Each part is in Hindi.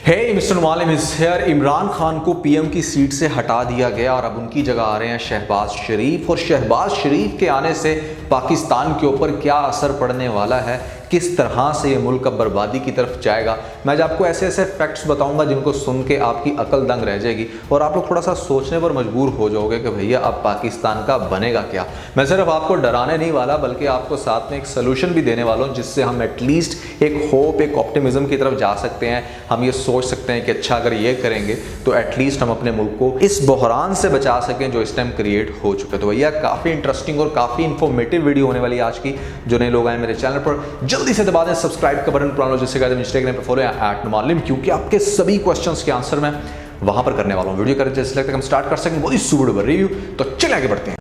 हे मिस्टर मालिम इज हियर। इमरान खान को पीएम की सीट से हटा दिया गया और अब उनकी जगह आ रहे हैं शहबाज शरीफ। और शहबाज शरीफ के आने से पाकिस्तान के ऊपर क्या असर पड़ने वाला है, किस तरह से ये मुल्क अब बर्बादी की तरफ जाएगा, मैं आज आपको ऐसे ऐसे फैक्ट्स बताऊंगा जिनको सुन के आपकी अकल दंग रह जाएगी और आप लोग थोड़ा सा सोचने पर मजबूर हो जाओगे कि भैया अब पाकिस्तान का बनेगा क्या। मैं सिर्फ आपको डराने नहीं वाला बल्कि आपको साथ में एक सोल्यूशन भी देने वाला हूँ जिससे हम एटलीस्ट एक होप, एक ऑप्टिमिज्म की तरफ जा सकते हैं। हम ये सोच सकते हैं कि अच्छा अगर ये करेंगे तो एटलीस्ट हम अपने मुल्क को इस बहरान से बचा सकें जो इस टाइम क्रिएट हो चुके। तो भैया काफ़ी इंटरेस्टिंग और काफ़ी इंफॉर्मेटिव वीडियो होने वाली है आज की। जो नए लोग आए मेरे चैनल पर जल्दी से दबा दें सब्सक्राइब का बटन, पुराना जिससे कहते हैं इंस्टाग्राम पे फॉलो @मालिम, क्योंकि आपके सभी क्वेश्चंस के आंसर मैं वहां पर करने वाला हूं। वीडियो करें जैसे लगता है हम स्टार्ट कर सकें बहुत ही सुपर रिव्यू। तो चलिए आगे बढ़ते हैं।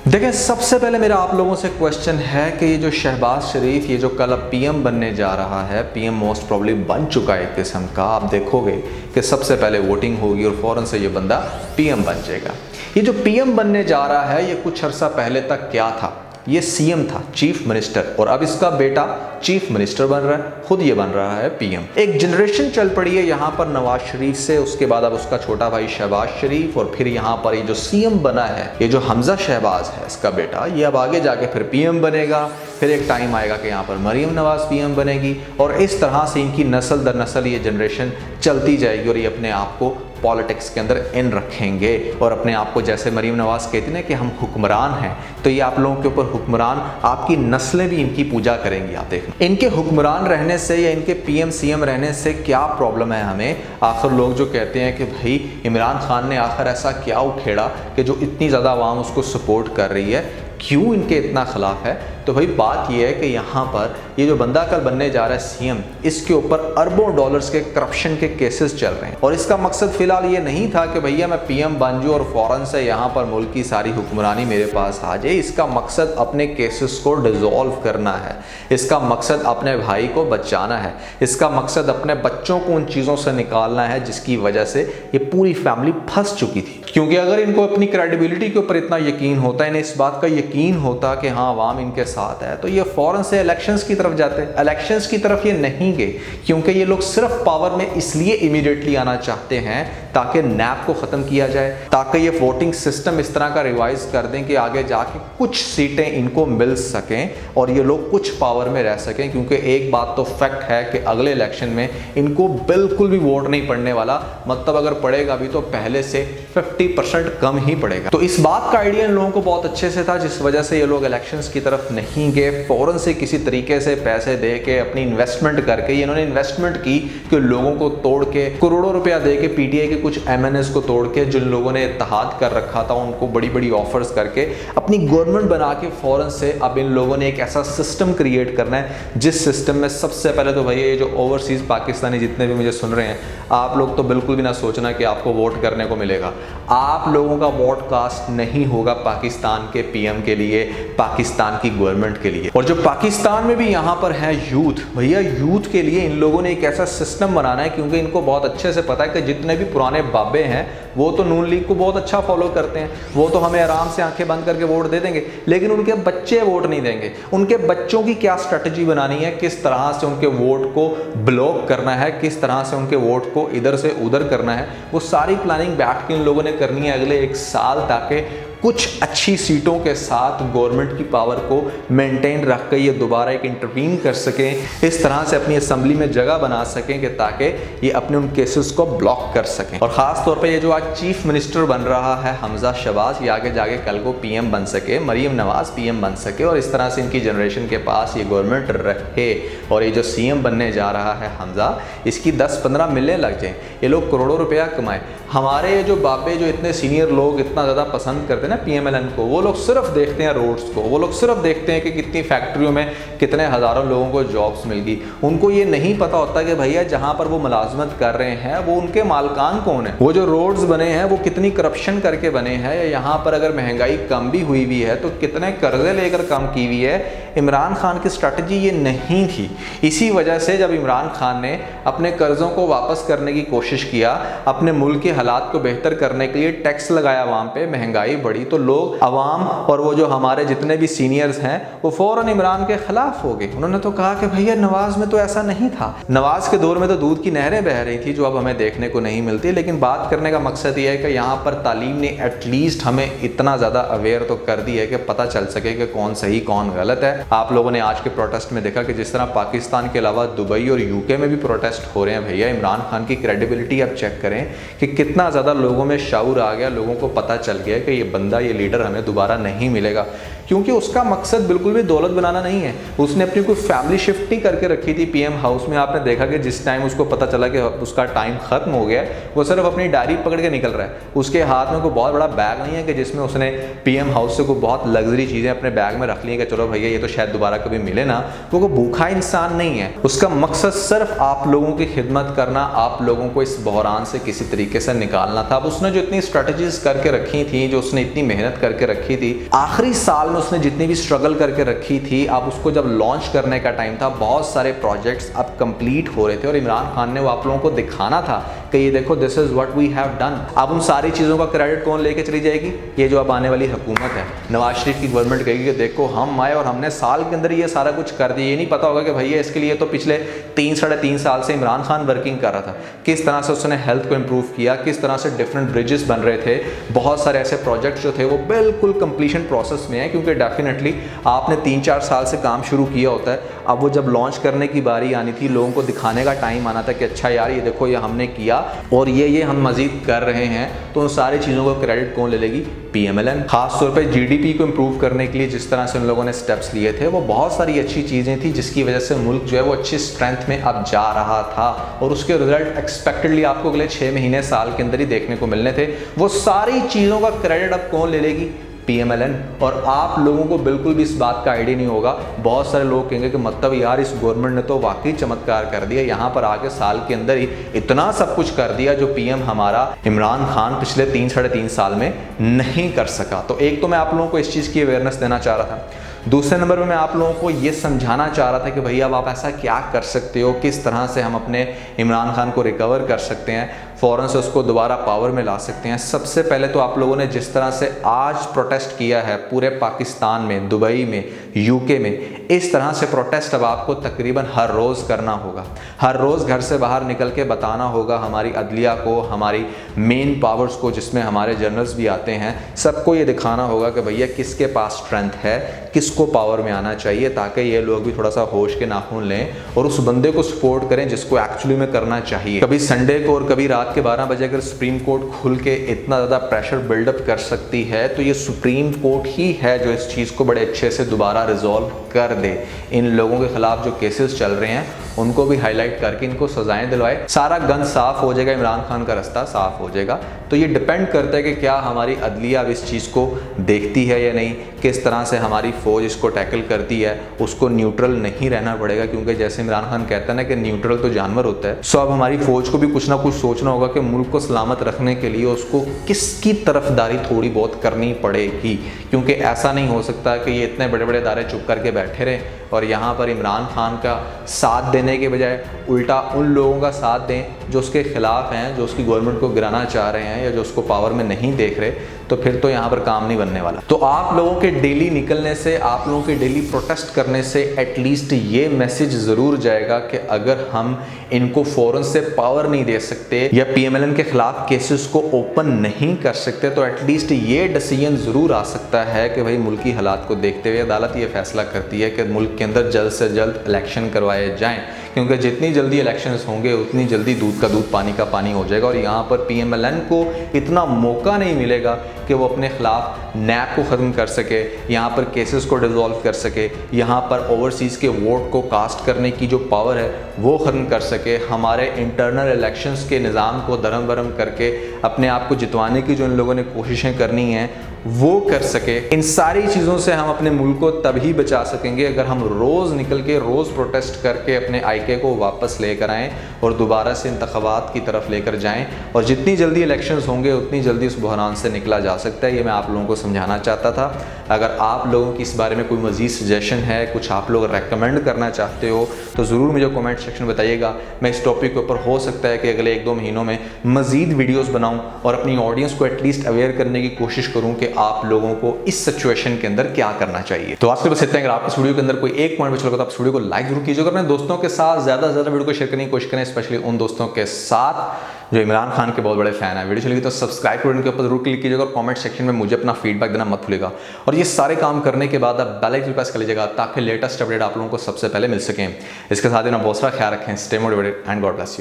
देखिए सबसे पहले मेरा आप लोगों से क्वेश्चन है कि ये जो शहबाज शरीफ, ये जो कल अब पीएम बनने जा रहा है, पीएम मोस्ट प्रॉब्ली बन चुका है एक किस्म का, आप देखोगे कि सबसे पहले वोटिंग होगी और फौरन से ये बंदा पीएम बन जाएगा। ये जो पीएम बनने जा रहा है ये कुछ अर्सा पहले तक क्या था, ये सीएम था, चीफ मिनिस्टर, और अब इसका बेटा चीफ मिनिस्टर बन रहा है, खुद ये बन रहा है पीएम। एक जनरेशन चल पड़ी है यहाँ पर नवाज शरीफ से, उसके बाद अब उसका छोटा भाई शहबाज शरीफ, और फिर यहाँ पर ये जो सीएम बना है, ये जो हमजा शहबाज है इसका बेटा, ये अब आगे जाके फिर पीएम बनेगा। फिर एक टाइम आएगा कि यहाँ पर मरीम नवाज पीएम बनेगी, और इस तरह से इनकी नस्ल दर नस्ल ये जनरेशन चलती जाएगी और ये अपने आप को पॉलिटिक्स के अंदर इन रखेंगे और अपने आप को, जैसे मरीम नवाज कहती हैं कि हम हुक्मरान हैं, तो ये आप लोगों के ऊपर हुक्मरान, आपकी नस्लें भी इनकी पूजा करेंगी। आप देखें इनके हुक्मरान रहने से या इनके पीएम सीएम रहने से क्या प्रॉब्लम है हमें। आखिर लोग जो कहते हैं कि भाई इमरान खान ने आखिर ऐसा क्या उखेड़ा कि जो इतनी ज़्यादा आवाम उसको सपोर्ट कर रही है, क्यों इनके इतना खिलाफ है, तो भाई बात यह है कि यहाँ पर ये जो बंदा कल बनने जा रहा है सीएम, इसके ऊपर अरबों डॉलर्स के करप्शन के केसेस चल रहे हैं। और इसका मकसद फिलहाल ये नहीं था कि भैया मैं पीएम बन जाऊँ और फौरन से यहाँ पर मुल्क की सारी हुक्मरानी मेरे पास आ जाए। इसका मकसद अपने केसेस को डिसॉल्व करना है, इसका मकसद अपने भाई को बचाना है, इसका मकसद अपने बच्चों को उन चीज़ों से निकालना है जिसकी वजह से ये पूरी फैमिली फंस चुकी थी। क्योंकि अगर इनको अपनी क्रेडिबिलिटी के ऊपर इतना यकीन होता, इन्हें इस बात का यकीन होता कि हाँ आवाम इनके साथ है, तो ये फौरन से इलेक्शंस की तरफ जाते। इलेक्शंस की तरफ ये नहीं गए क्योंकि ये लोग सिर्फ पावर में इसलिए इमीडिएटली आना चाहते हैं ताकि नैप को ख़त्म किया जाए, ताकि ये वोटिंग सिस्टम इस तरह का रिवाइज कर दें कि आगे जाके कुछ सीटें इनको मिल सकें और ये लोग कुछ पावर में रह सकें। क्योंकि एक बात तो फैक्ट है कि अगले इलेक्शन में इनको बिल्कुल भी वोट नहीं पड़ने वाला, मतलब अगर पड़ेगा भी तो पहले से 50% कम ही पड़ेगा। तो इस बात का आइडिया इन लोगों को बहुत अच्छे से था, जिस वजह से ये लोग इलेक्शंस की तरफ नहीं गए। फौरन से किसी तरीके से पैसे दे के अपनी इन्वेस्टमेंट करके, ये इन्होंने इन्वेस्टमेंट की कि लोगों को तोड़ के, करोड़ों रुपया दे के, पीटीआई के कुछ एमएनएस को तोड़ के, जिन लोगों ने इत्तेहाद कर रखा था उनको बड़ी बड़ी ऑफर्स करके अपनी गवर्नमेंट बना के फौरन से अब इन लोगों ने एक ऐसा सिस्टम क्रिएट करना है जिस सिस्टम में सबसे पहले तो भैया ये जो ओवरसीज पाकिस्तानी जितने भी मुझे सुन रहे हैं, आप लोग तो बिल्कुल भी ना सोचना कि आपको वोट करने को मिलेगा। आप लोगों का वोट कास्ट नहीं होगा पाकिस्तान के पीएम के लिए, पाकिस्तान की गवर्नमेंट के लिए। और जो पाकिस्तान में भी यहाँ पर है यूथ, भैया यूथ के लिए इन लोगों ने एक ऐसा सिस्टम बनाना है, क्योंकि इनको बहुत अच्छे से पता है कि जितने भी पुराने बाबे हैं वो तो नून लीग को बहुत अच्छा फॉलो करते हैं, वो तो हमें आराम से आंखें बंद करके वोट दे देंगे, लेकिन उनके बच्चे वोट नहीं देंगे। उनके बच्चों की क्या स्ट्रेटजी बनानी है, किस तरह से उनके वोट को ब्लॉक करना है, किस तरह से उनके वोट को इधर से उधर करना है, वो सारी प्लानिंग बैठ के इन लोगों ने करनी है अगले 1 साल, ताकि कुछ अच्छी सीटों के साथ गवर्नमेंट की पावर को मेंटेन रख कर ये दोबारा एक इंटरवीन कर सकें, इस तरह से अपनी असेंबली में जगह बना सकें कि ताकि ये अपने उन केसेस को ब्लॉक कर सकें। और ख़ास तौर पे ये जो आज चीफ मिनिस्टर बन रहा है हमजा शहबाज, ये आगे जाके कल को पीएम बन सके, मरीम नवाज पीएम बन सके और इस तरह से इनकी जनरेशन के पास ये गवर्नमेंट रहे। और ये जो सीएम बनने जा रहा है हमजा, इसकी 10-15 मिलने लग जाएँ, ये लोग करोड़ों रुपया कमाएँ। हमारे जो बाबे, जो इतने सीनियर लोग इतना ज़्यादा पसंद करते हैं ना पीएमएलएन को, वो लोग सिर्फ देखते हैं रोड्स को, वो लोग सिर्फ देखते हैं कि कितनी फैक्ट्रियों में कितने हज़ारों लोगों को जॉब्स मिल गई। उनको ये नहीं पता होता कि भैया जहाँ पर वो मुलाजमत कर रहे हैं वो उनके मालकान कौन है, वो जो रोड्स बने हैं वो कितनी करप्शन करके बने हैं, या यहाँ पर अगर महंगाई कम भी हुई हुई है तो कितने कर्जे लेकर कम की हुई है। इमरान खान की स्ट्रैटेजी ये नहीं थी। इसी वजह से जब इमरान खान ने अपने कर्जों को वापस करने की कोशिश किया, अपने मुल्क के हालात को बेहतर करने के लिए टैक्स लगाया अवाम पे, महंगाई बढ़ी, तो लोग अवाम और वो जो हमारे जितने भी सीनियर्स हैं वो फौरन इमरान के खिलाफ हो गए। उन्होंने तो कहा कि भैया नवाज में तो ऐसा नहीं था, नवाज के दौर में तो दूध की नहरें बह रही थी जो अब हमें देखने को नहीं मिलती। लेकिन बात करने का मकसद ये है कि यहाँ पर तालीम ने एटलीस्ट हमें इतना ज़्यादा अवेयर तो कर दी है कि पता चल सके कि कौन सही कौन गलत है। आप लोगों ने आज के प्रोटेस्ट में देखा कि जिस तरह पाकिस्तान के अलावा दुबई और यूके में भी प्रोटेस्ट हो रहे हैं, भैया इमरान खान की क्रेडिबिलिटी आप चेक करें कि कितना ज़्यादा लोगों में शऊर आ गया, लोगों को पता चल गया कि ये बंदा, ये लीडर हमें दोबारा नहीं मिलेगा। क्योंकि उसका मकसद बिल्कुल भी दौलत बनाना नहीं है। उसने अपनी कोई फैमिली शिफ्ट ही करके रखी थी पीएम हाउस में। आपने देखा कि जिस टाइम उसको पता चला कि उसका टाइम खत्म हो गया, वो सिर्फ अपनी डायरी पकड़ के निकल रहा है। उसके हाथ में कोई बहुत बड़ा बैग नहीं है कि जिसमें उसने पीएम हाउस से कोई बहुत लग्जरी चीज़ें अपने बैग में रख ली कि चलो भैया ये तो शायद दोबारा कभी मिले ना। वो कोई भूखा इंसान नहीं है। उसका मकसद सिर्फ आप लोगों की खिदमत करना, आप लोगों को इस बहरान से किसी तरीके से निकालना था। अब उसने जो इतनी स्ट्रेटजीज करके रखी थी, जो उसने इतनी मेहनत करके रखी थी, आखिरी साल में उसने जितनी भी स्ट्रगल करके रखी थी, अब उसको जब लॉन्च करने का टाइम था, बहुत सारे प्रोजेक्ट्स अब कंप्लीट हो रहे थे और इमरान खान ने वो आप लोगों को दिखाना था कि ये देखो this is what we have done. अब उन सारी चीज़ों का क्रेडिट कौन लेके चली जाएगी? ये जो अब आने वाली हुकूमत है, नवाज शरीफ की गवर्नमेंट कहेगी कि देखो हम आए और हमने साल के अंदर ये सारा कुछ कर दिया। ये नहीं पता होगा कि भैया इसके लिए तो पिछले 3-3.5 साल से इमरान खान वर्किंग कर रहा था। किस तरह से उसने हेल्थ को इम्प्रूव किया, किस तरह से डिफरेंट ब्रिजेस बन रहे थे, बहुत सारे ऐसे प्रोजेक्ट्स जो थे वो बिल्कुल कंप्लीशन प्रोसेस में है। क्योंकि डेफिनेटली आपने 3-4 साल से काम शुरू किया होता है, अब वो जब लॉन्च करने की बारी आनी थी, लोगों को दिखाने का टाइम आना था कि अच्छा यार ये देखो ये हमने किया और ये हम मजीद कर रहे हैं, तो उन सारी चीज़ों को क्रेडिट कौन ले लेगी? PMLN। खास तौर पे GDP को इम्प्रूव करने के लिए जिस तरह से उन लोगों ने स्टेप्स लिए थे, वो बहुत सारी अच्छी चीज़ें थी जिसकी वजह से मुल्क जो है वो अच्छी स्ट्रेंथ में अब जा रहा था और उसके रिजल्ट एक्सपेक्टेडली आपको अगले 6 महीने साल के अंदर ही देखने को मिलने थे। वो सारी चीज़ों का क्रेडिट अब कौन ले लेगी? PMLN। और आप लोगों को बिल्कुल भी इस बात का आइडिया नहीं होगा। बहुत सारे लोग कहेंगे कि मतलब यार इस गवर्नमेंट ने तो वाकई चमत्कार कर दिया, यहाँ पर आके साल के अंदर ही इतना सब कुछ कर दिया जो PM हमारा इमरान खान पिछले 3-3.5 साल में नहीं कर सका। तो एक तो मैं आप लोगों को इस चीज़ की अवेयरनेस देना चाह रहा था। दूसरे नंबर में मैं आप लोगों को ये समझाना चाह रहा था कि भैया अब आप ऐसा क्या कर सकते हो, किस तरह से हम अपने इमरान खान को रिकवर कर सकते हैं, फ़ौरन से उसको दोबारा पावर में ला सकते हैं। सबसे पहले तो आप लोगों ने जिस तरह से आज प्रोटेस्ट किया है पूरे पाकिस्तान में, दुबई में, यूके में, इस तरह से प्रोटेस्ट अब आपको तकरीबन हर रोज़ करना होगा। हर रोज़ घर से बाहर निकल के बताना होगा हमारी अदलिया को, हमारी मेन पावर्स को जिसमें हमारे जनरल्स भी आते हैं, सबको ये दिखाना होगा कि भैया किसके पास स्ट्रेंथ है, किसको पावर में आना चाहिए, ताकि ये लोग भी थोड़ा सा होश के नाखून लें और उस बंदे को सपोर्ट करें जिसको एक्चुअली में करना चाहिए। कभी संडे को और कभी रात के 12 बजे अगर सुप्रीम कोर्ट खुल के इतना ज़्यादा प्रेशर बिल्डअप कर सकती है तो ये सुप्रीम कोर्ट ही है जो इस चीज़ को बड़े अच्छे से दोबारा रिजॉल्व कर दे। इन लोगों के खिलाफ जो केसेस चल रहे हैं उनको भी हाईलाइट करके इनको सजाएं दिलवाए, सारा गंद साफ हो जाएगा, इमरान खान का रास्ता साफ हो जाएगा। तो ये डिपेंड करता है कि क्या हमारी अदलिया अब इस चीज़ को देखती है या नहीं, किस तरह से हमारी फ़ौज इसको टैकल करती है। उसको न्यूट्रल नहीं रहना पड़ेगा क्योंकि जैसे इमरान खान कहता है ना कि न्यूट्रल तो जानवर होता है। सो अब हमारी फ़ौज को भी कुछ ना कुछ सोचना होगा कि मुल्क को सलामत रखने के लिए उसको किसकी तरफदारी थोड़ी बहुत करनी पड़ेगी। क्योंकि ऐसा नहीं हो सकता कि ये इतने बड़े बड़े इदारे चुप करके बैठे रहें और यहाँ पर इमरान खान का साथ देने के बजाय उल्टा उन लोगों का साथ दें जो उसके खिलाफ हैं, जो उसकी गवर्नमेंट को गिराना चाह रहे हैं या जो उसको पावर में नहीं देख रहे, तो फिर तो यहाँ पर काम नहीं बनने वाला। तो आप लोगों के डेली निकलने से, आप लोगों के डेली प्रोटेस्ट करने से एटलीस्ट ये मैसेज ज़रूर जाएगा कि अगर हम इनको फ़ौरन से पावर नहीं दे सकते या PMLN के खिलाफ केसेस को ओपन नहीं कर सकते तो एटलीस्ट ये डिसीजन ज़रूर आ सकता है कि भाई मुल्की हालात को देखते हुए अदालत ये फैसला करती है कि मुल्क के अंदर जल्द से जल्द इलेक्शन करवाए जाएँ, क्योंकि जितनी जल्दी इलेक्शंस होंगे उतनी जल्दी दूध का दूध पानी का पानी हो जाएगा। और यहाँ पर PMLN को इतना मौका नहीं मिलेगा कि वो अपने खिलाफ नैब को ख़त्म कर सके, यहाँ पर केसेस को डिसॉल्व कर सके, यहाँ पर ओवरसीज़ के वोट को कास्ट करने की जो पावर है वो ख़त्म कर सके, हमारे इंटरनल इलेक्शंस के निज़ाम को दरम बरम करके अपने आप को जितवाने की जो इन लोगों ने कोशिशें करनी हैं वो कर सके। इन सारी चीज़ों से हम अपने मुल्क को तभी बचा सकेंगे अगर हम रोज़ निकल के रोज़ प्रोटेस्ट करके अपने आईके को वापस लेकर आएँ और दोबारा से इंतखाबात की तरफ लेकर जाएँ। और जितनी जल्दी इलेक्शंस होंगे उतनी जल्दी उस बहरान से निकला जा सकता है। ये मैं आप लोगों को समझाना चाहता था। अगर आप लोगों की इस बारे में कोई मज़ीद सजेशन है, कुछ आप लोग रेकमेंड करना चाहते हो तो ज़रूर मुझे कमेंट सेक्शन में बताइएगा। मैं इस टॉपिक के ऊपर हो सकता है कि अगले 1-2 महीनों में मज़ीद वीडियोस बनाऊं और अपनी ऑडियंस को एटलीस्ट अवेयर करने की कोशिश करूं कि आप लोगों को इस सिचुएशन के अंदर क्या करना चाहिए। तो आज के बस इतना ही। अगर आपको इस वीडियो के अंदर कोई एक पॉइंट अच्छा लगा तो आप इस वीडियो को लाइक जरूर कीजिएगा। अपने दोस्तों के साथ ज़्यादा से ज़्यादा वीडियो को शेयर करने की कोशिश करें, स्पेशली उन दोस्तों के साथ जो इमरान खान के बहुत बड़े फैन है। वीडियो चलेगी तो सब्सक्राइब बटन के ऊपर जरूर क्लिक कीजिएगा और कमेंट सेक्शन में मुझे अपना फीडबैक देना मत भूलिएगा। और ये सारे काम करने के बाद आप बेल आइकन प्रेस कर लीजिएगा ताकि लेटेस्ट अपडेट आप लोगों को सबसे पहले मिल सकें। इसके साथ ही ना बहुत सारा ख्याल रखें। Stay motivated and God bless you.